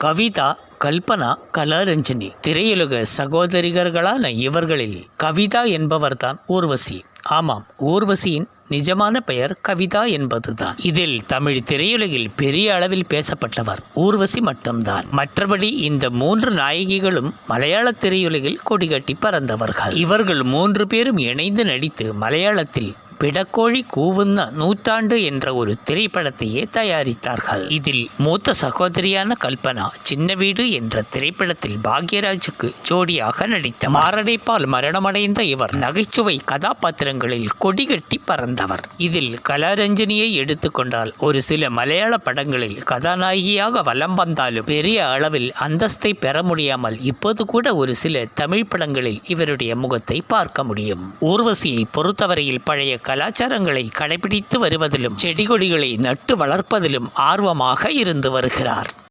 கவிதா, கல்பனா, கலாரஞ்சனி திரையுலக சகோதரிகர்களான இவர்களில் கவிதா என்பவர்தான் ஊர்வசி. ஆமாம், ஊர்வசியின் நிஜமான பெயர் கவிதா என்பதுதான். இதில் தமிழ் திரையுலகில் பெரிய அளவில் பேசப்பட்டவர் ஊர்வசி மட்டும்தான். மற்றபடி இந்த 3 நாயகிகளும் மலையாள திரையுலகில் கொடிகட்டி பறந்தவர்கள். இவர்கள் 3 பேரும் இணைந்து நடித்து மலையாளத்தில் பிடக்கோழி கூவுന്ന நூற்றாண்டு என்ற ஒரு திரைப்படத்தையே தயாரித்தார்கள். இதில் மூத்த சகோதரியான கல்பனா சின்ன வீடு என்ற திரைப்படத்தில் பாக்யராஜுக்கு ஜோடியாக நடித்தார். மாரடைப்பால் மரணமடைந்த இவர் நகைச்சுவை கதாபாத்திரங்களில் கொடிகட்டி பறந்தவர். இதில் கலாரஞ்சனியை எடுத்துக்கொண்டால் ஒரு சில மலையாள படங்களில் கதாநாயகியாக வலம் வந்தாலும் பெரிய அளவில் அந்தஸ்தை பெற முடியாமல் இப்போது கூட ஒரு சில தமிழ் படங்களில் இவருடைய முகத்தை பார்க்க முடியும். ஊர்வசியை பொறுத்தவரையில் பழைய கலாச்சாரங்களை கடைபிடித்து வருவதிலும் செடி கொடிகளை நட்டு வளர்ப்பதிலும் ஆர்வமாக இருந்து வருகிறார்.